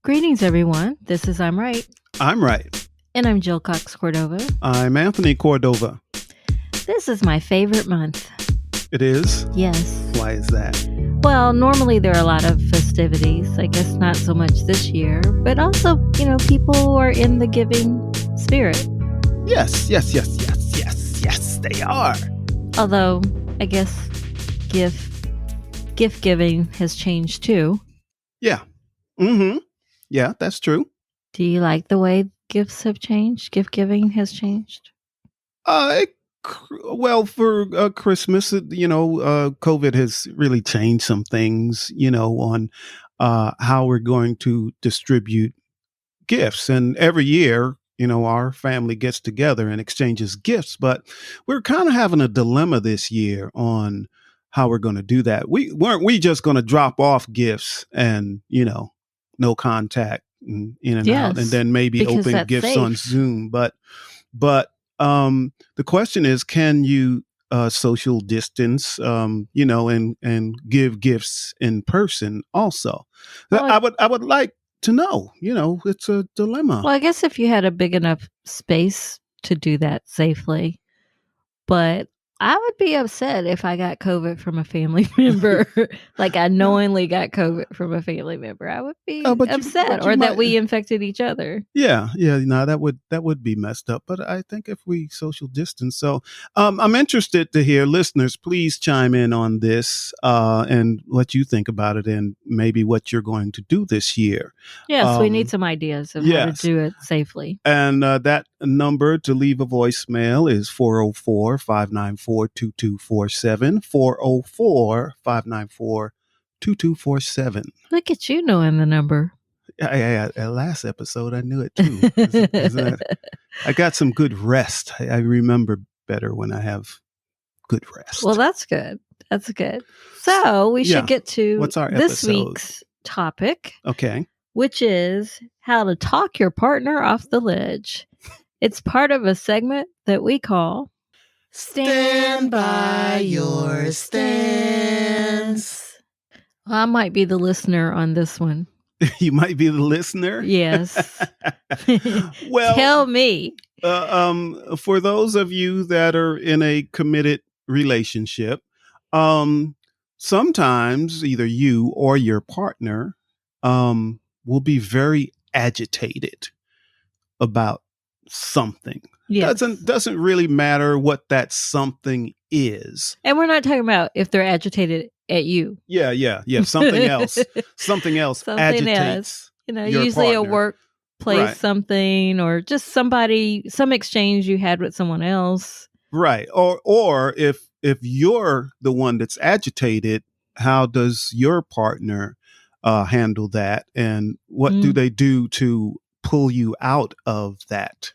Greetings, everyone. This is I'm Right, I'm right. and I'm Jill Cox Cordova. I'm Anthony Cordova. This is my favorite month. It is? Yes. Why is that? Well, normally there are a lot of festivities. I guess not so much this year, but also, people who are in the giving spirit. Yes, they are. Although, I guess gift giving has changed too. Yeah. Mm-hmm. Yeah, that's true. Do you like the way gifts have changed? Gift giving has changed? Well, for Christmas, COVID has really changed some things, on how we're going to distribute gifts. And every year, our family gets together and exchanges gifts. But we're kind of having a dilemma this year on how we're going to do that. We just going to drop off gifts and, no contact and in and out, and then maybe open gifts safe on Zoom. But the question is, can you social distance, and give gifts in person also? Well, I would like to know. It's a dilemma. Well, I guess if you had a big enough space to do that safely, but I would be upset if I got COVID from a family member. Like I knowingly got COVID from a family member. I would be upset, or that we infected each other. Yeah. No, that would be messed up. But I think if we social distance, so I'm interested to hear listeners. Please chime in on this and what you think about it, and maybe what you're going to do this year. Yes, we need some ideas of how to do it safely. And that number to leave a voicemail is 404-594-2247, 404-594-2247. Look at you knowing the number. Last episode, I knew it too. I got some good rest. I remember better when I have good rest. Well, that's good. That's good. So we should get to what's our this episode? Week's topic. Okay. Which is how to talk your partner off the ledge. It's part of a segment that we call Stand by Your Stance. Well, I might be the listener on this one. You might be the listener? Yes. Well, tell me. For those of you that are in a committed relationship, sometimes either you or your partner will be very agitated about something. Yes. Doesn't really matter what that something is. And we're not talking about if they're agitated at you. Yeah. Something else. Something agitates. Usually partner. A workplace something, or just some exchange you had with someone else. Right. Or if you're the one that's agitated, how does your partner handle that, and what do they do to pull you out of that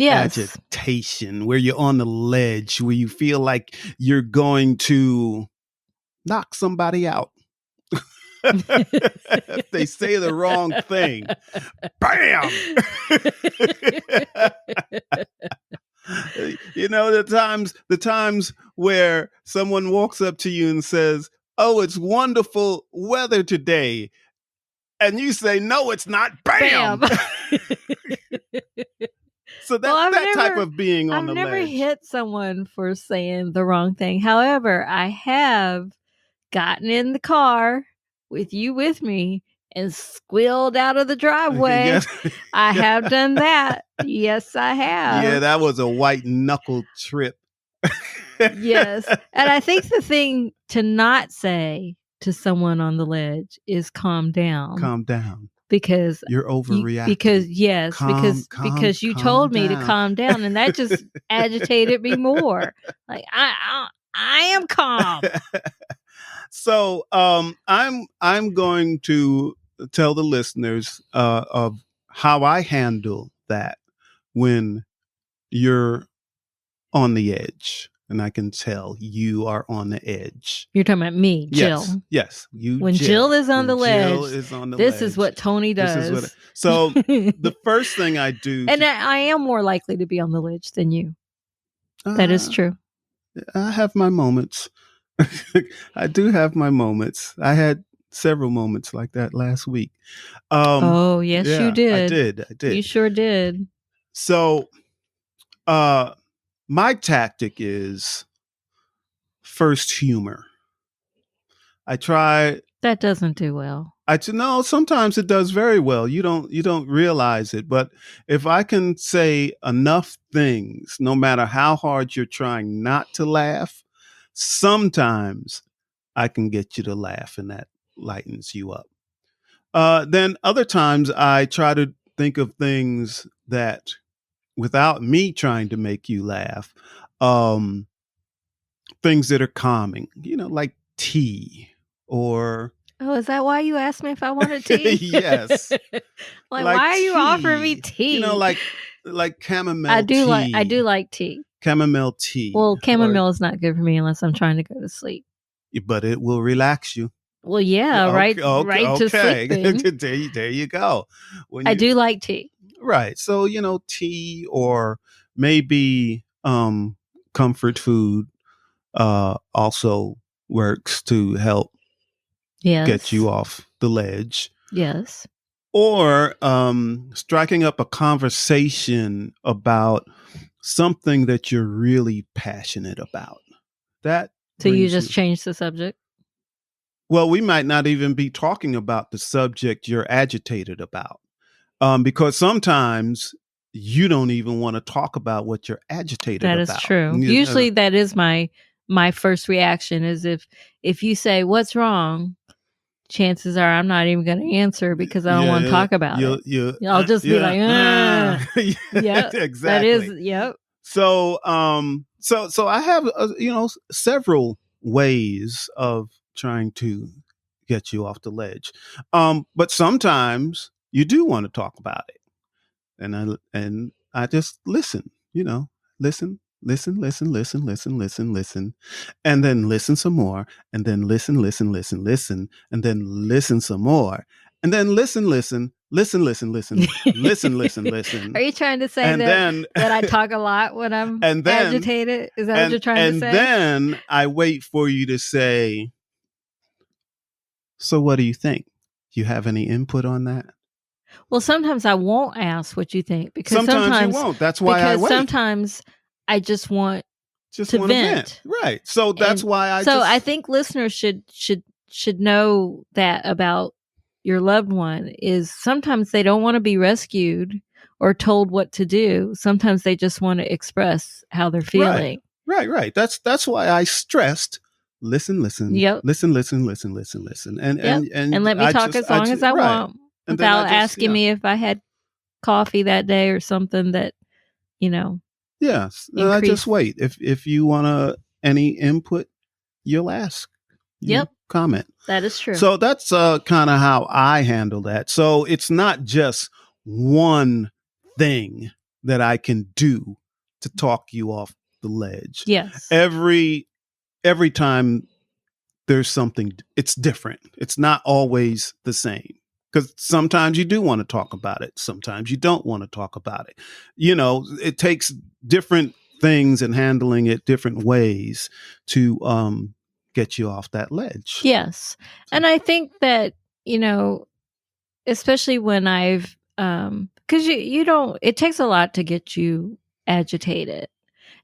agitation, where you're on the ledge, where you feel like you're going to knock somebody out? If they say the wrong thing, bam! The times where someone walks up to you and says, "Oh, it's wonderful weather today," and you say, "No, it's not." Bam! So that type of being on the ledge. I've never hit someone for saying the wrong thing. However, I have gotten in the car with you with me and squealed out of the driveway. Yes. I have done that. Yes, I have. Yeah, that was a white knuckle trip. Yes. And I think the thing to not say to someone on the ledge is calm down. Calm down. Because you're overreacting. Because you told me to calm down, and that just agitated me more. Like I am calm. So I'm going to tell the listeners of how I handle that when you're on the edge. And I can tell you are on the edge. You're talking about me, Jill. Yes. When Jill is on the ledge, this is what Tony does. So the first thing I do... And I am more likely to be on the ledge than you. That is true. I have my moments. I do have my moments. I had several moments like that last week. Oh, yes, you yeah, did. I did. You sure did. So, my tactic is first humor. I try. That doesn't do well. No, sometimes it does very well. You don't realize it, but if I can say enough things, no matter how hard you're trying not to laugh, sometimes I can get you to laugh, and that lightens you up. Then other times I try to think of things that, without me trying to make you laugh, um, things that are calming, like tea or Oh, is that why you asked me if I wanted tea? yes, like, why are you offering me tea? Like chamomile I do tea. like tea. Chamomile tea. Well, chamomile is not good for me unless I'm trying to go to sleep. But it will relax you. Well, yeah, right to sleeping. there you go. I do like tea. Right. So, tea or maybe comfort food also works to help get you off the ledge. Yes. Or striking up a conversation about something that you're really passionate about. So you just change the subject? Well, we might not even be talking about the subject you're agitated about. Because sometimes you don't even want to talk about what you're agitated about. That is true. Usually that is my first reaction is if you say, "What's wrong?" chances are I'm not even going to answer because I don't want to talk about it. I'll just be like, yeah, exactly. That is, yep. So, so I have, several ways of trying to get you off the ledge. But sometimes you do want to talk about it. And I just listen, listen, and then listen some more, and then listen, and then listen some more, and then listen. Are you trying to say that I talk a lot when I'm agitated? Is that what you're trying to say? And then I wait for you to say, so what do you think? Do you have any input on that? Well, sometimes I won't ask what you think because sometimes you won't. That's why I wait. Sometimes I just want to vent. Right. So that's why I think listeners should know that about your loved one is sometimes they don't want to be rescued or told what to do. Sometimes they just want to express how they're feeling. Right. That's why I stressed listen. Yep. Listen. And let me talk as long as I want. Without asking me if I had coffee that day or something that, Yes. I just wait. If you want any input, you'll ask. Comment. That is true. So that's kind of how I handle that. So it's not just one thing that I can do to talk you off the ledge. Yes. Every time there's something, it's different. It's not always the same. Because sometimes you do want to talk about it. Sometimes you don't want to talk about it. It takes different things and handling it different ways to get you off that ledge. Yes. And I think that, especially when I've, because it takes a lot to get you agitated.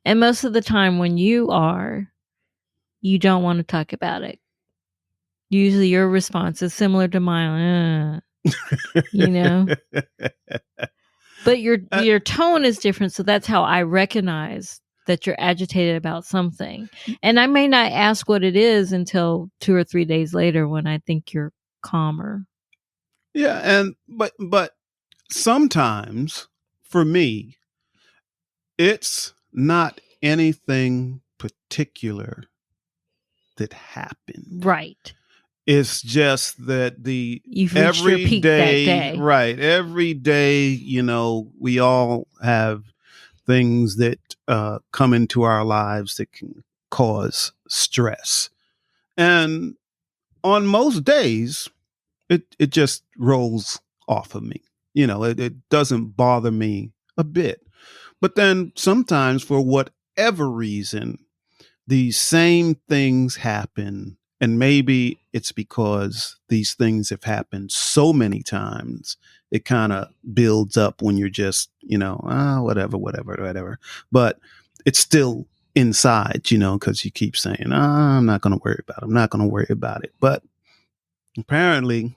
And most of the time when you don't want to talk about it. Usually your response is similar to mine, but your tone is different. So that's how I recognize that you're agitated about something. And I may not ask what it is until 2 or 3 days later when I think you're calmer. Yeah. But sometimes for me, it's not anything particular that happened. Right. It's just that you've reached your peak that day. Right. Every day, we all have things that come into our lives that can cause stress. And on most days, it just rolls off of me. It doesn't bother me a bit. But then sometimes for whatever reason, these same things happen And maybe it's because these things have happened so many times, it kind of builds up when you're just, whatever. But it's still inside, because you keep saying, I'm not going to worry about it. I'm not going to worry about it. But apparently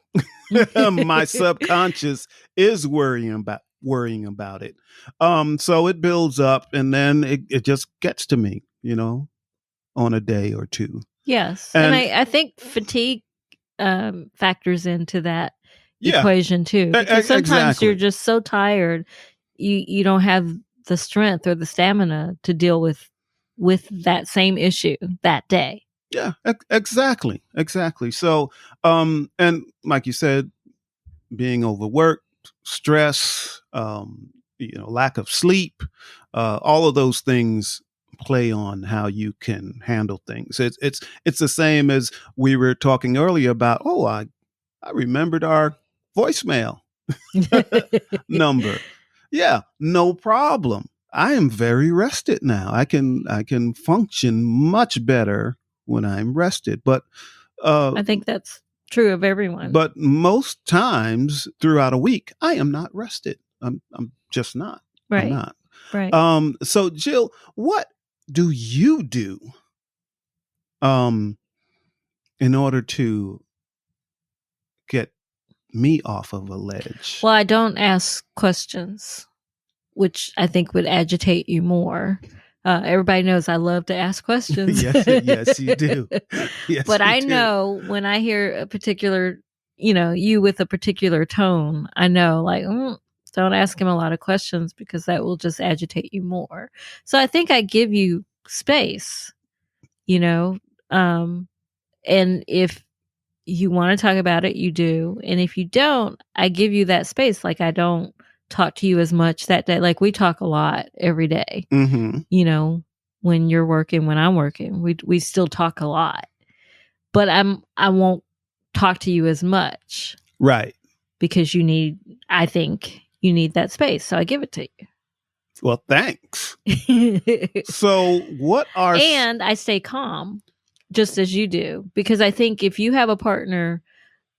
my subconscious is worrying about it. So it builds up, and then it just gets to me, on a day or two. Yes. And I think fatigue factors into that equation too. Because sometimes you're just so tired, you don't have the strength or the stamina to deal with that same issue that day. Yeah, exactly. So, and like you said, being overworked, stress, lack of sleep, all of those things play on how you can handle things. It's the same as we were talking earlier about. Oh, I remembered our voicemail number. Yeah, no problem. I am very rested now. I can function much better when I'm rested. But I think that's true of everyone. But most times throughout a week, I am not rested. I'm just not. Right. I'm not. Right. So Jill, what do you do in order to get me off of a ledge? Well, I don't ask questions, which I think would agitate you more. Everybody knows I love to ask questions. yes, you do. Yes, but I know when I hear a particular, you with a particular tone, I know like, don't ask him a lot of questions because that will just agitate you more. So I think I give you space, and if you want to talk about it, you do. And if you don't, I give you that space. Like I don't talk to you as much that day. Like we talk a lot every day. Mm-hmm. When you're working, when I'm working, we still talk a lot. But I won't talk to you as much. Right. Because I think you need that space. So I give it to you. Well, thanks. So and I stay calm just as you do, because I think if you have a partner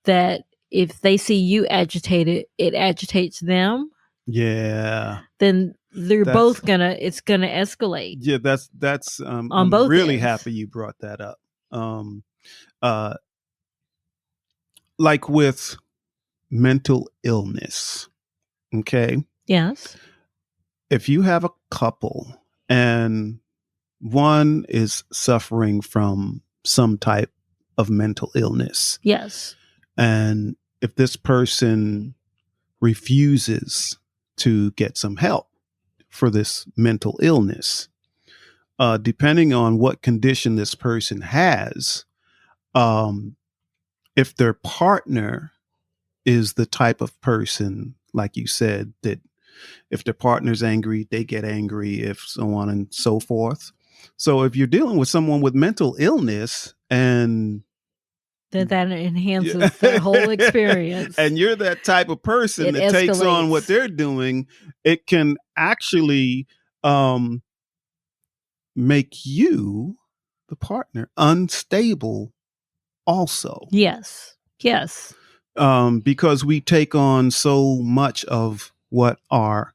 that if they see you agitated, it agitates them. Yeah. Then it's gonna escalate. Yeah, that's on I'm both really ends. happy you brought that up. Like with mental illness. Okay. Yes. If you have a couple and one is suffering from some type of mental illness. Yes. And if this person refuses to get some help for this mental illness, depending on what condition this person has, if their partner is the type of person, like you said, that if their partner's angry, they get angry, if so on and so forth. So if you're dealing with someone with mental illness and that enhances that whole experience. And you're that type of person that takes on what they're doing, it can actually make you, the partner, unstable also. Yes. Because we take on so much of what our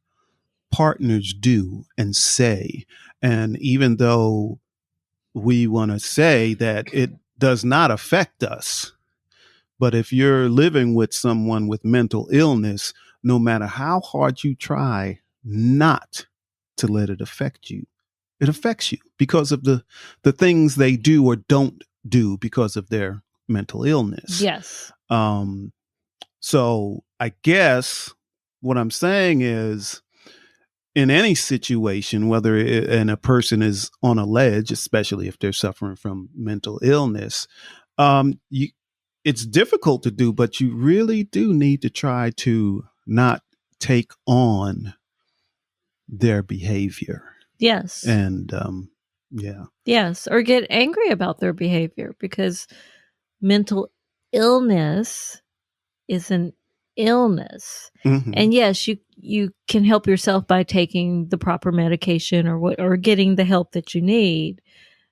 partners do and say. And even though we want to say that it does not affect us, but if you're living with someone with mental illness, no matter how hard you try not to let it affect you, it affects you because of the things they do or don't do because of their mental illness. Yes. So I guess what I'm saying is, in any situation, whether a person is on a ledge, especially if they're suffering from mental illness, it's difficult to do, but you really do need to try to not take on their behavior. Yes. And yeah. Yes, or get angry about their behavior, because mental illness is an illness. Mm-hmm. And yes, you can help yourself by taking the proper medication or getting the help that you need.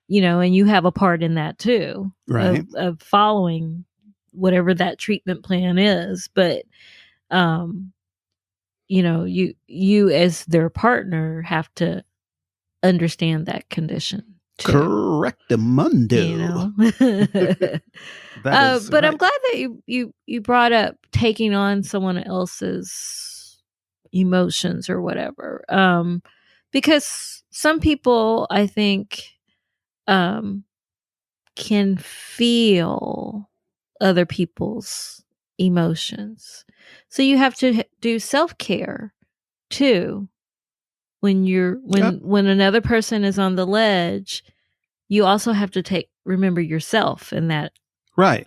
and you have a part in that too, Right. of following whatever that treatment plan is. But, you as their partner have to understand that condition too. Correctamundo. That is But I'm right. glad that you brought up taking on someone else's emotions or whatever. Because some people, I think, can feel other people's emotions. So you have to do self-care too. When when another person is on the ledge, you also have to remember yourself in that Right.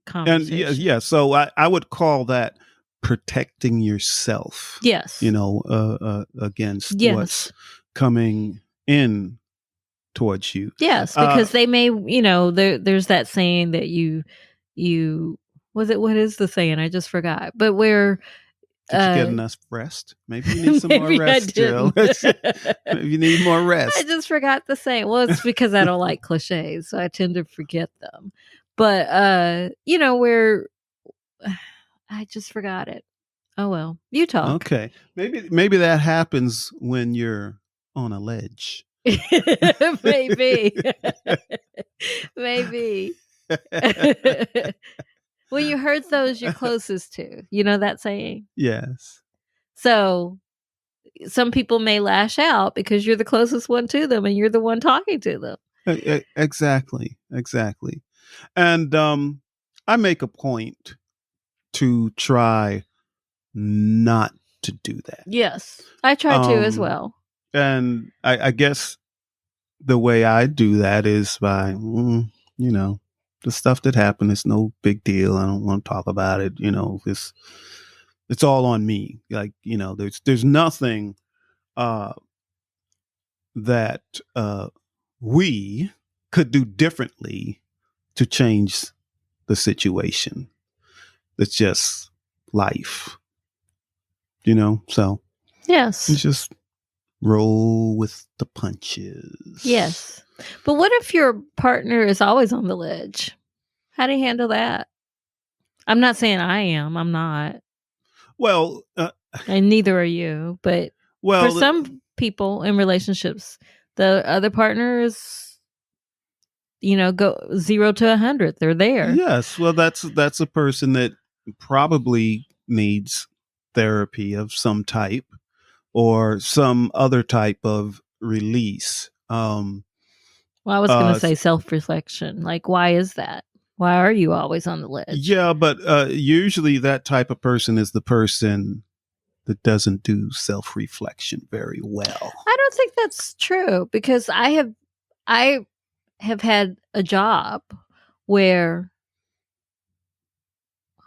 And conversation. yeah. So I would call that protecting yourself. Yes. Against Yes. what's coming in towards you. Yes, because they may, there's that saying that you what is the saying? I just forgot. But where did you get enough rest? Maybe you need some more rest, Jill. Maybe you need more rest. I just forgot the saying. Well, it's because I don't like cliches, so I tend to forget them. But where I just forgot it. Oh well, you talk. Okay, maybe that happens when you're on a ledge. Maybe. Maybe. When you hurt those you're closest to, you know that saying? Yes. So some people may lash out because you're the closest one to them and you're the one talking to them. Exactly. And I make a point to try not to do that. Yes, I try to as well. And I guess the way I do that is by, the stuff that happened is no big deal. I don't want to talk about it. It's all on me. Like, there's nothing that we could do differently to change the situation. It's just life, so yes, you just roll with the punches. Yes. But what if your partner is always on the ledge? How do you handle that? I'm not saying I am. I'm not. Well, and neither are you. But for some people in relationships, the other partner is, go 0 to 100. They're there. Yes. Well, that's a person that probably needs therapy of some type or some other type of release. Well, I was going to say self-reflection. Like, why is that? Why are you always on the ledge? Yeah, but usually that type of person is the person that doesn't do self-reflection very well. I don't think that's true because I have had a job where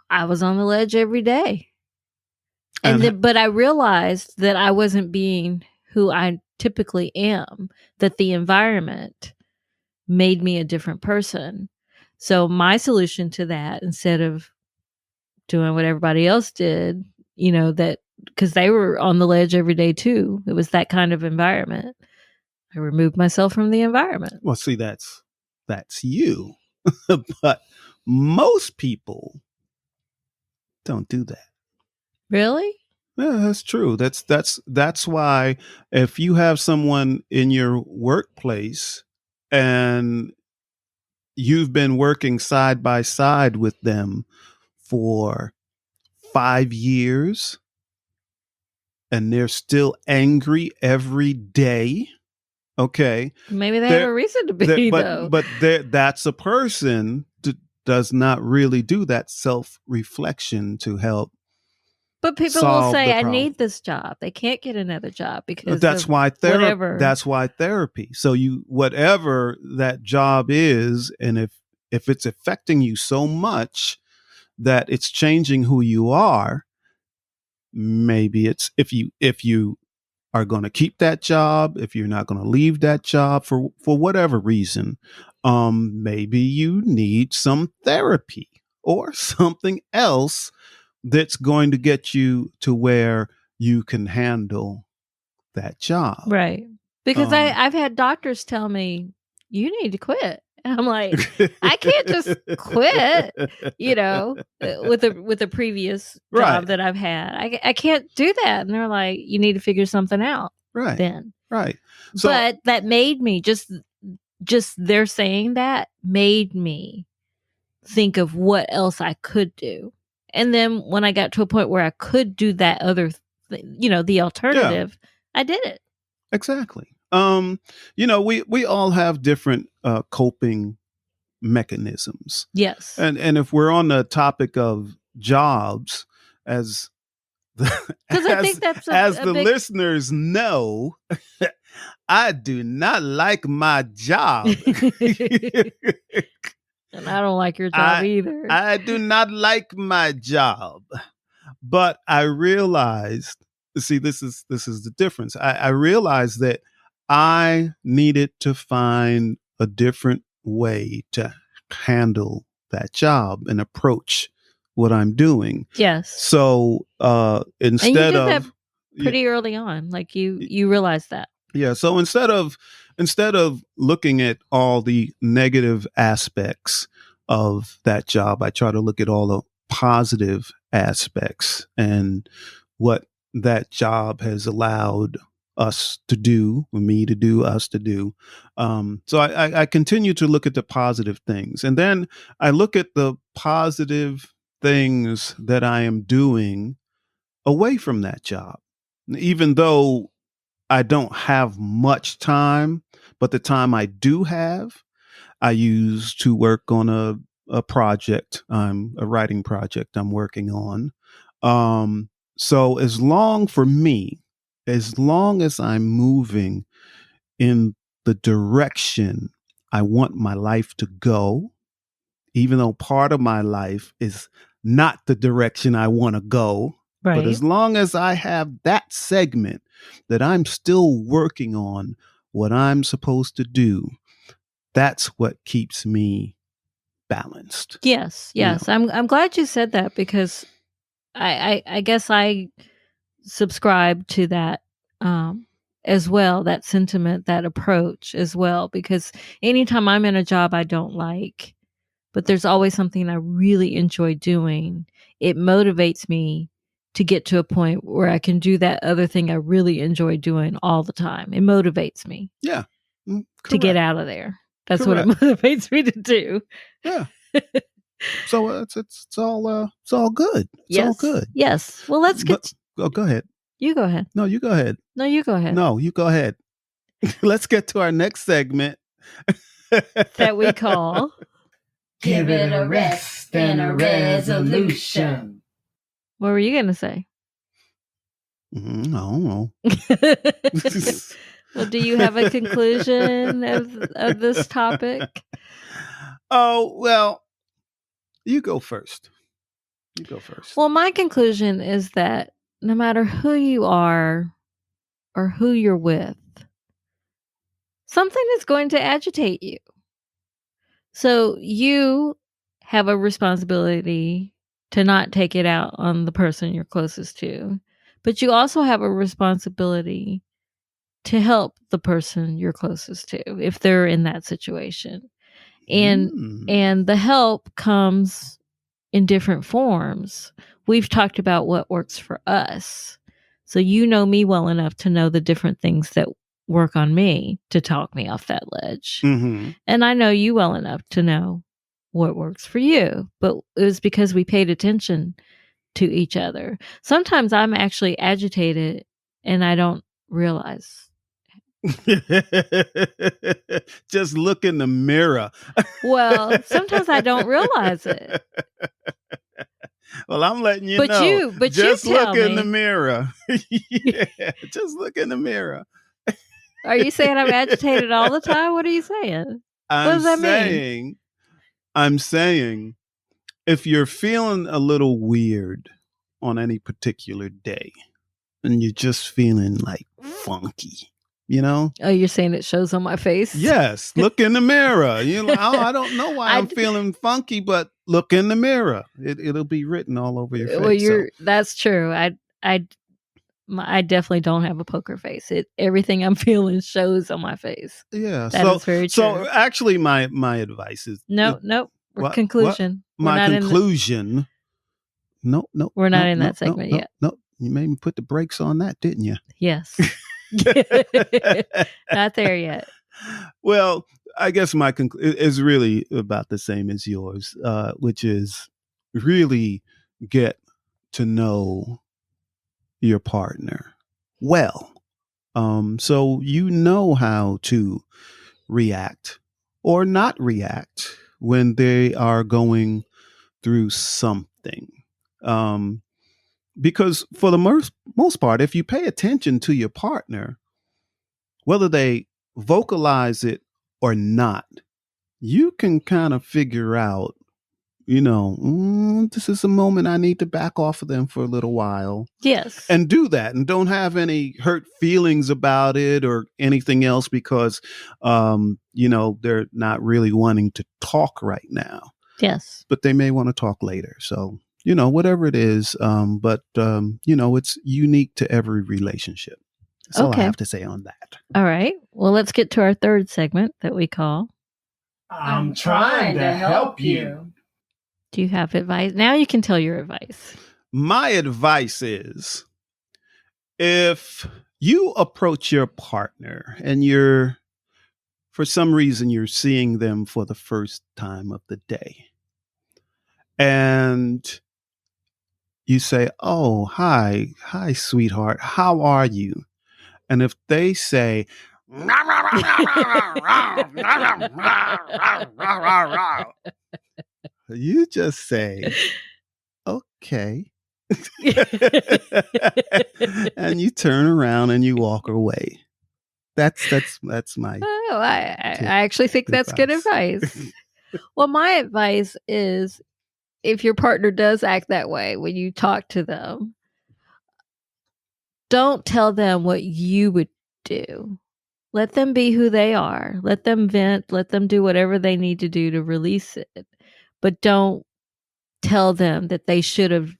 I was on the ledge every day. But I realized that I wasn't being who I typically am, that the environment made me a different person. So my solution to that, instead of doing what everybody else did, that because they were on the ledge every day too, it was that kind of environment. I removed myself from the environment. Well, see, that's you, but most people don't do that. Really? Yeah, that's true. That's why if you have someone in your workplace and you've been working side by side with them for 5 years and they're still angry every day, okay, maybe they have a reason to be, though. But that's a person that does not really do that self-reflection to help. But people will say, I need this job. They can't get another job because that's why therapy. That's why therapy. So whatever that job is, and if it's affecting you so much that it's changing who you are, maybe it's if you are going to keep that job, if you're not going to leave that job for whatever reason, maybe you need some therapy or something else that's going to get you to where you can handle that job. Right. Because I've had doctors tell me you need to quit. And I'm like, I can't just quit, with a previous job Right. that I've had. I can't do that. And they're like, you need to figure something out Right. then. Right. So, But that made me just their saying that made me think of what else I could do. And then when I got to a point where I could do that other, the alternative, I did it. exactly. We all have different coping mechanisms. Yes. And if we're on the topic of jobs, as I think that's the listeners know, I do not like my job. And I don't like your job either. I do not like my job. But I realized, see, this is the difference. I realized that I needed to find a different way to handle that job and approach what I'm doing. Yes. So instead and you did of that pretty early on, like you realized that. Yeah. So instead of looking at all the negative aspects of that job, I try to look at all the positive aspects and what that job has allowed us to do, us to do. So I continue to look at the positive things, and then I look at the positive things that I am doing away from that job, even though I don't have much time, but the time I do have, I use to work on a project, a writing project I'm working on. So as long as I'm moving in the direction I want my life to go, even though part of my life is not the direction I want to go, right. But as long as I have that segment that I'm still working on what I'm supposed to do, that's what keeps me balanced. Yes. I'm glad you said that, because I guess I subscribe to that as well, that sentiment, that approach as well, because anytime I'm in a job I don't like, but there's always something I really enjoy doing, it motivates me to get to a point where I can do that other thing I really enjoy doing all the time. It motivates me. Yeah. To get out of there. That's correct. What it motivates me to do. Yeah. So it's all good. It's all good. Yes. Well, let's get. Go ahead. You go ahead. No, you go ahead. No, you go ahead. No, you go ahead. Let's get to our next segment that we call Give It a Rest and a Resolution. What were you going to say? I don't know. Well, do you have a conclusion of this topic? Oh, well, you go first. Well, my conclusion is that no matter who you are or who you're with, something is going to agitate you. So you have a responsibility to not take it out on the person you're closest to, but you also have a responsibility to help the person you're closest to if they're in that situation. And the help comes in different forms. We've talked about what works for us. So you know me well enough to know the different things that work on me to talk me off that ledge. Mm-hmm. And I know you well enough to know what works for you. But it was because we paid attention to each other. Sometimes I'm actually agitated and I don't realize. Just look in the mirror. Well, sometimes I don't realize it. Well, I'm letting you know. But just you tell look me. In the mirror. Yeah, just look in the mirror. Are you saying I'm agitated all the time? What are you saying? What does that mean? I'm saying if you're feeling a little weird on any particular day and you're just feeling like funky, you know? Oh, you're saying it shows on my face? Yes. Look in the mirror. You know, I don't know why I'm feeling funky, but look in the mirror. It'll be written all over your face. Well, that's true. I definitely don't have a poker face. Everything I'm feeling shows on my face. Yeah. That is very true. So actually, my advice is nope. Conclusion. My conclusion. No. We're not in that segment yet. No, you made me put the brakes on that, didn't you? Yes. Not there yet. Well, I guess my conclusion is really about the same as yours, which is really get to know your partner well. So you know how to react or not react when they are going through something. Because for the most part, if you pay attention to your partner, whether they vocalize it or not, you can kind of figure out, this is a moment I need to back off of them for a little while. Yes. And do that, and don't have any hurt feelings about it or anything else because, they're not really wanting to talk right now. Yes. But they may want to talk later. So, whatever it is. But it's unique to every relationship. That's all I have to say on that. All right. Well, let's get to our third segment that we call I'm trying to help you. Do you have advice? Now you can tell your advice. My advice is if you approach your partner and for some reason, you're seeing them for the first time of the day and you say, oh, hi, sweetheart. How are you? And if they say, you just say, okay. And you turn around and you walk away. That's my. Oh, I actually think that's good advice. Well, my advice is if your partner does act that way when you talk to them, don't tell them what you would do. Let them be who they are. Let them vent. Let them do whatever they need to do to release it. But don't tell them that they should have,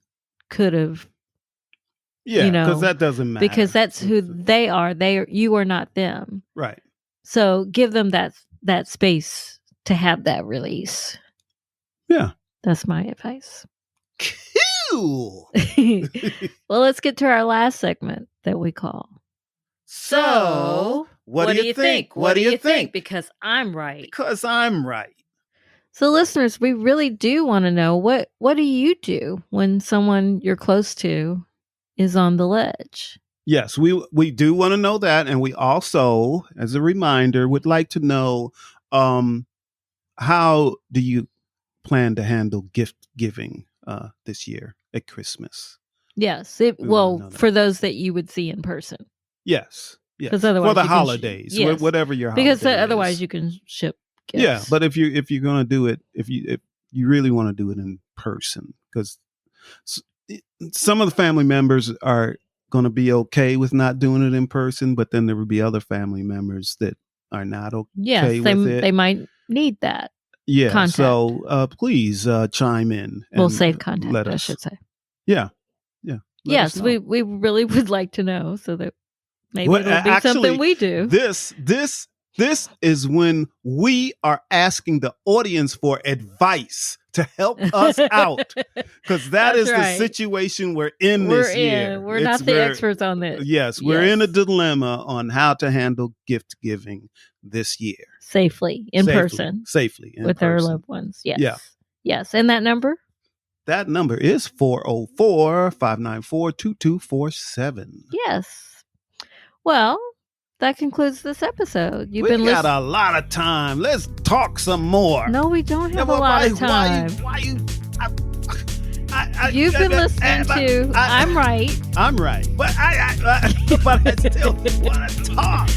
could have. Yeah, because that doesn't matter. Because that's who they are. You are not them. Right. So give them that space to have that release. Yeah. That's my advice. Cool. Well, let's get to our last segment that we call. So, what do you think? What do you think? Because I'm right. Because I'm right. So, listeners, we really do want to know what do you do when someone you're close to is on the ledge? Yes, we do want to know that, and we also, as a reminder, would like to know how do you plan to handle gift giving this year at Christmas? Yes, for those that you would see in person. Yes, because otherwise for the holidays, whatever your holiday because otherwise is. You can ship gifts. Yeah, but if you're going to do it, if you really want to do it in person, because some of the family members are going to be okay with not doing it in person, but then there will be other family members that are not okay with it. They might need that. Yeah, contact. So please chime in. We'll save contact, I should say. Yeah. Yes, we really would like to know so that maybe it'll be something we do. This is when we are asking the audience for advice to help us out, because that is the situation we're in this year. We're not the experts on this. Yes, we're in a dilemma on how to handle gift giving this year. Safely, in person. With our loved ones. Yes. Yeah. Yes. And that number? That number is 404-594-2247. Yes. Well, that concludes this episode. We got a lot of time. Let's talk some more. No, we don't have a lot of time. You've been listening to I'm Right. I'm Right. But I still want to talk.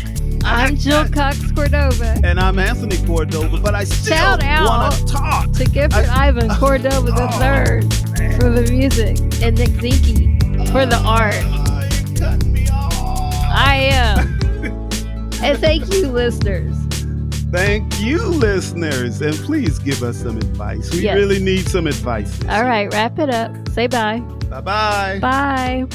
I'm Jill Cox Cordova. And I'm Anthony Cordova, but I still want to talk. To Gifford Ivan Cordova III for the music, and Nick Zinke for the art. Cut me off. I am. And thank you, listeners. Thank you, listeners. And please give us some advice. We really need some advice. All right, wrap it up. Say bye. Bye-bye. Bye.